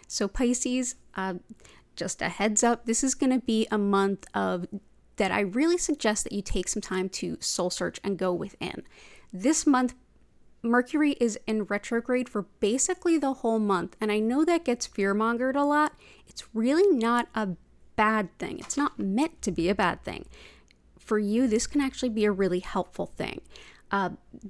So Pisces, just a heads up, this is going to be a month of that I really suggest that you take some time to soul search and go within. This month, Mercury is in retrograde for basically the whole month. And I know that gets fear-mongered a lot. It's really not a bad thing. It's not meant to be a bad thing. For you, this can actually be a really helpful thing.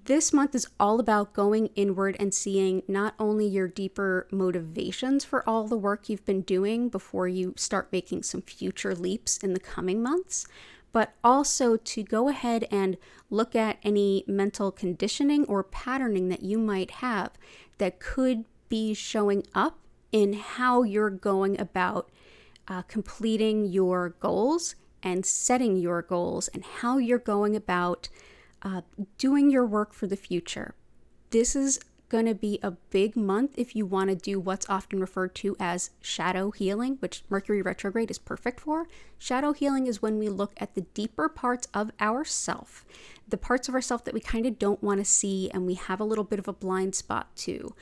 This month is all about going inward and seeing not only your deeper motivations for all the work you've been doing before you start making some future leaps in the coming months, but also to go ahead and look at any mental conditioning or patterning that you might have that could be showing up in how you're going about completing your goals and setting your goals and how you're going about doing your work for the future. This is going to be a big month if you want to do what's often referred to as shadow healing, which Mercury retrograde is perfect for. Shadow healing is when we look at the deeper parts of ourself, the parts of ourself that we kind of don't want to see and we have a little bit of a blind spot to,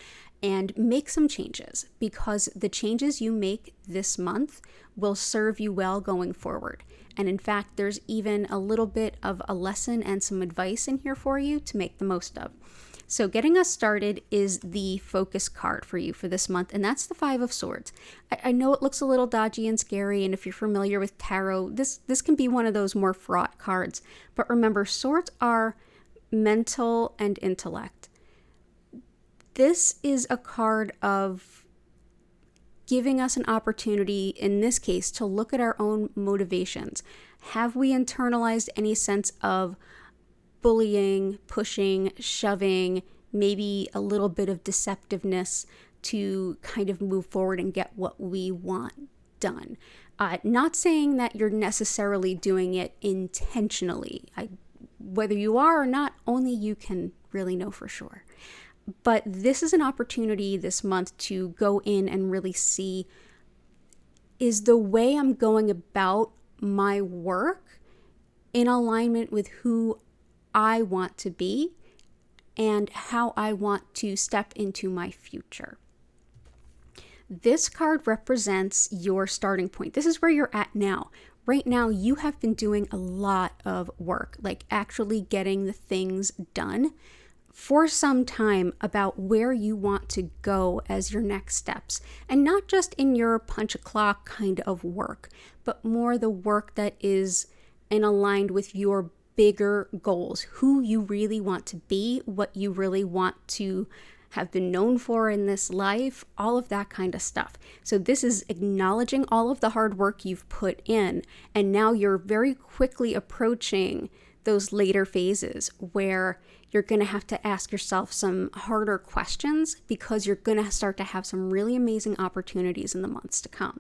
and make some changes, because the changes you make this month will serve you well going forward. And in fact, there's even a little bit of a lesson and some advice in here for you to make the most of. So getting us started is the focus card for you for this month, and that's the Five of Swords. I know it looks a little dodgy and scary, and if you're familiar with tarot, this can be one of those more fraught cards. But remember, swords are mental and intellect. This is a card of giving us an opportunity, in this case, to look at our own motivations. Have we internalized any sense of bullying, pushing, shoving, maybe a little bit of deceptiveness to kind of move forward and get what we want done? Not saying that you're necessarily doing it intentionally. Whether you are or not, only you can really know for sure. But this is an opportunity this month to go in and really see, is the way I'm going about my work in alignment with who I want to be and how I want to step into my future. This card represents your starting point. This is where you're at now. Right now, you have been doing a lot of work, like actually getting the things done for some time about where you want to go as your next steps. And not just in your punch a clock kind of work, but more the work that is aligned with your bigger goals, who you really want to be, what you really want to have been known for in this life, all of that kind of stuff. So this is acknowledging all of the hard work you've put in, and now you're very quickly approaching those later phases where you're going to have to ask yourself some harder questions, because you're going to start to have some really amazing opportunities in the months to come.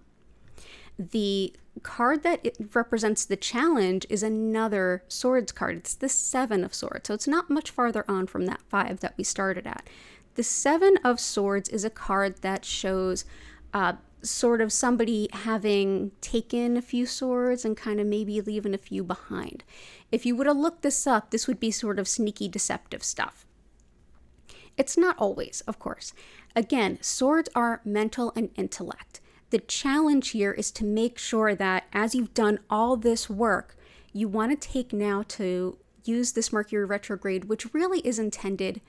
The card that it represents the challenge is another swords card. It's the Seven of Swords. So it's not much farther on from that five that we started at. The Seven of Swords is a card that shows sort of somebody having taken a few swords and kind of maybe leaving a few behind. If you would have looked this up, this would be sort of sneaky, deceptive stuff. It's not always, of course. Again, swords are mental and intellect. The challenge here is to make sure that as you've done all this work, you want to take now to use this Mercury retrograde, which really is intended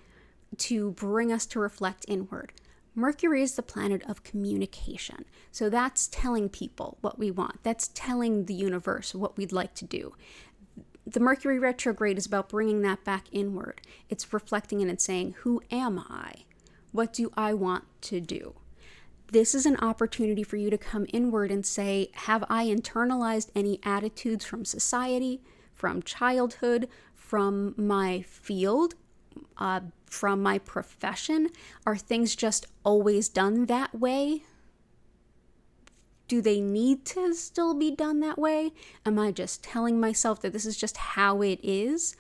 to bring us to reflect inward. Mercury is the planet of communication. So that's telling people what we want. That's telling the universe what we'd like to do. The Mercury retrograde is about bringing that back inward. It's reflecting in and saying, who am I? What do I want to do? This is an opportunity for you to come inward and say, have I internalized any attitudes from society, from childhood, from my field, from my profession? Are things just always done that way? Do they need to still be done that way? Am I just telling myself that this is just how it is?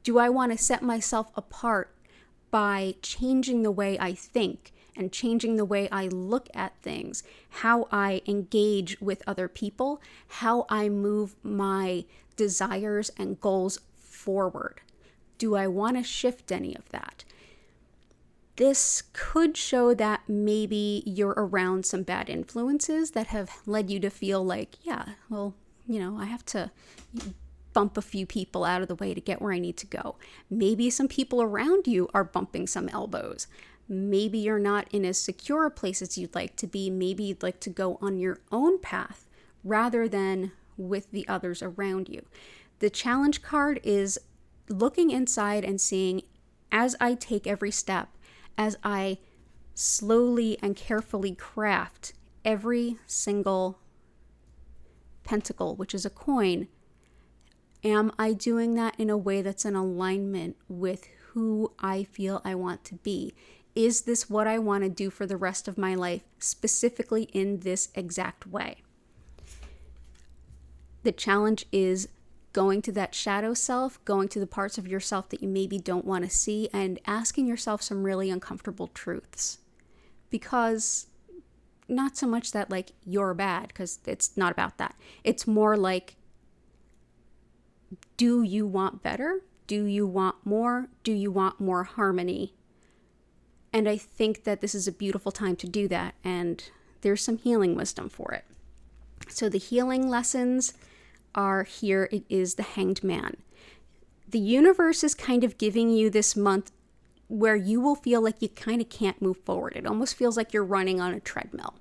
Do I want to set myself apart by changing the way I think and changing the way I look at things, how I engage with other people, how I move my desires and goals forward? Do I want to shift any of that? This could show that maybe you're around some bad influences that have led you to feel like, yeah, well, I have to bump a few people out of the way to get where I need to go. Maybe some people around you are bumping some elbows. Maybe you're not in as secure a place as you'd like to be. Maybe you'd like to go on your own path rather than with the others around you. The challenge card is looking inside and seeing, as I take every step, as I slowly and carefully craft every single pentacle, which is a coin, am I doing that in a way that's in alignment with who I feel I want to be? Is this what I want to do for the rest of my life, specifically in this exact way? The challenge is going to that shadow self, going to the parts of yourself that you maybe don't want to see, and asking yourself some really uncomfortable truths. Because not so much that like you're bad, because it's not about that. It's more like, do you want better? Do you want more? Do you want more harmony? And I think that this is a beautiful time to do that, and there's some healing wisdom for it. So the healing lessons are here. It is the Hanged Man. The universe is kind of giving you this month where you will feel like you kind of can't move forward. It almost feels like you're running on a treadmill.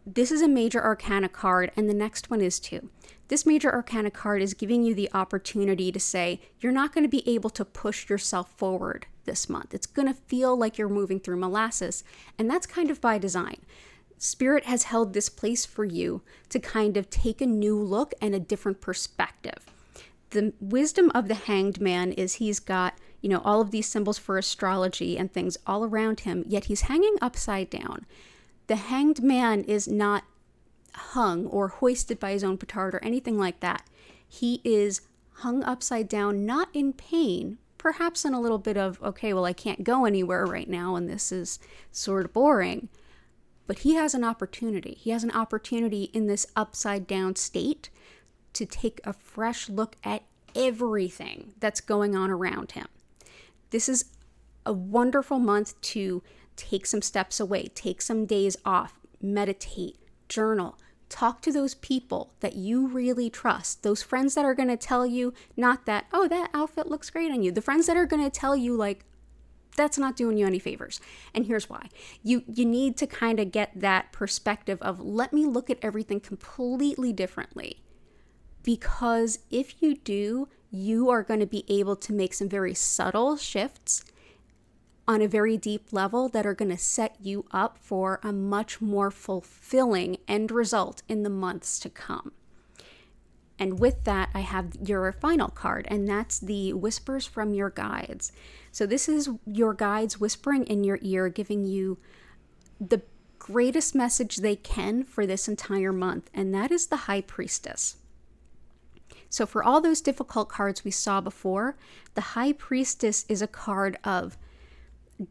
This is a major arcana card, and the next one is too. This major arcana card is giving you the opportunity to say you're not going to be able to push yourself forward this month. It's going to feel like you're moving through molasses, and that's kind of by design. Spirit has held this place for you to kind of take a new look and a different perspective. The wisdom of the Hanged Man is he's got, all of these symbols for astrology and things all around him, yet he's hanging upside down. The Hanged Man is not hung or hoisted by his own petard or anything like that. He is hung upside down, not in pain, perhaps in a little bit of, okay, well, I can't go anywhere right now and this is sort of boring. But he has an opportunity. He has an opportunity in this upside down state to take a fresh look at everything that's going on around him. This is a wonderful month to take some steps away, take some days off, meditate, journal, talk to those people that you really trust, those friends that are going to tell you, not that, oh, that outfit looks great on you, the friends that are going to tell you like, that's not doing you any favors. And here's why. You need to kind of get that perspective of, let me look at everything completely differently. Because if you do, you are going to be able to make some very subtle shifts on a very deep level that are going to set you up for a much more fulfilling end result in the months to come. And with that, I have your final card, and that's the Whispers from Your Guides. So this is your guides whispering in your ear, giving you the greatest message they can for this entire month, and that is the High Priestess. So for all those difficult cards we saw before, the High Priestess is a card of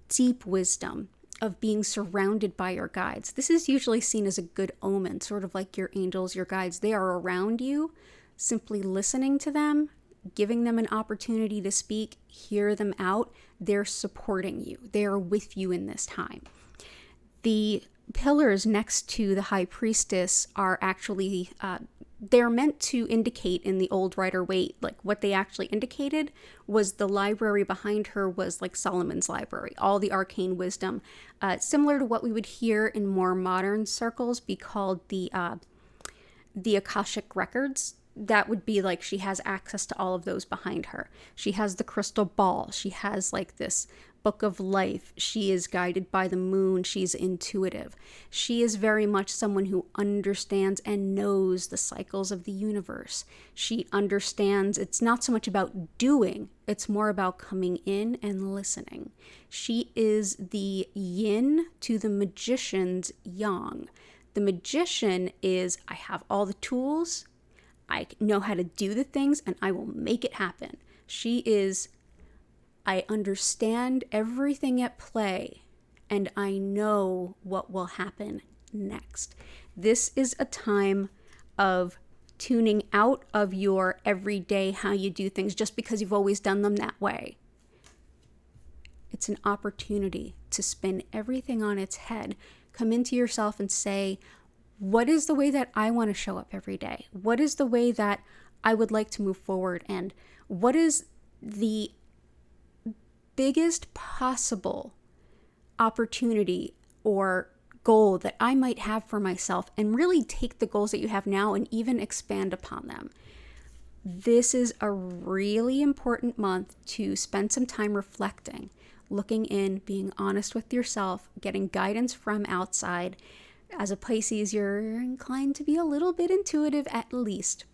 deep wisdom, of being surrounded by your guides. This is usually seen as a good omen, sort of like your angels, your guides. They are around you. Simply listening to them, giving them an opportunity to speak, hear them out, they're supporting you. They are with you in this time. The pillars next to the High Priestess are actually, they're meant to indicate in the old Rider-Waite, like what they actually indicated was the library behind her was like Solomon's library, all the arcane wisdom, similar to what we would hear in more modern circles be called the Akashic records. That would be like she has access to all of those behind her. She has the crystal ball. She has like this book of life. She is guided by the moon. She's intuitive. She is very much someone who understands and knows the cycles of the universe. She understands it's not so much about doing, it's more about coming in and listening. She is the yin to the magician's yang. The magician is, I have all the tools, I know how to do the things, and I will make it happen. She is, I understand everything at play, and I know what will happen next. This is a time of tuning out of your everyday how you do things just because you've always done them that way. It's an opportunity to spin everything on its head. Come into yourself and say, what is the way that I want to show up every day? What is the way that I would like to move forward? And what is the biggest possible opportunity or goal that I might have for myself? And really take the goals that you have now and even expand upon them. This is a really important month to spend some time reflecting, looking in, being honest with yourself, getting guidance from outside. As a Pisces, you're inclined to be a little bit intuitive at least.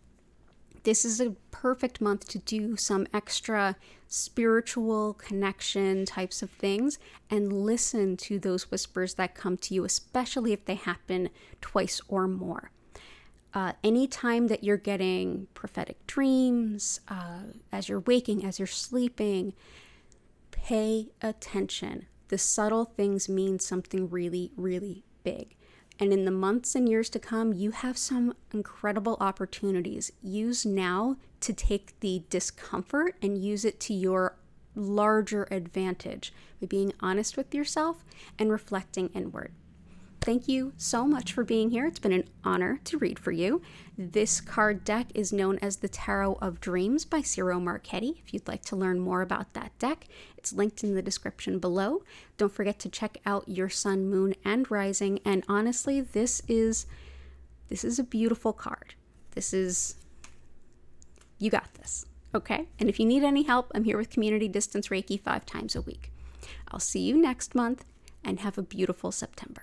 This is a perfect month to do some extra spiritual connection types of things and listen to those whispers that come to you, especially if they happen twice or more. Anytime that you're getting prophetic dreams, as you're waking, as you're sleeping, pay attention. The subtle things mean something really, really big. And in the months and years to come, you have some incredible opportunities. Use now to take the discomfort and use it to your larger advantage by being honest with yourself and reflecting inward. Thank you so much for being here. It's been an honor to read for you. This card deck is known as the Tarot of Dreams by Ciro Marchetti. If you'd like to learn more about that deck, it's linked in the description below. Don't forget to check out your sun, moon, and rising. And honestly, this is a beautiful card. You got this, okay? And if you need any help, I'm here with Community Distance Reiki 5 times a week. I'll see you next month and have a beautiful September.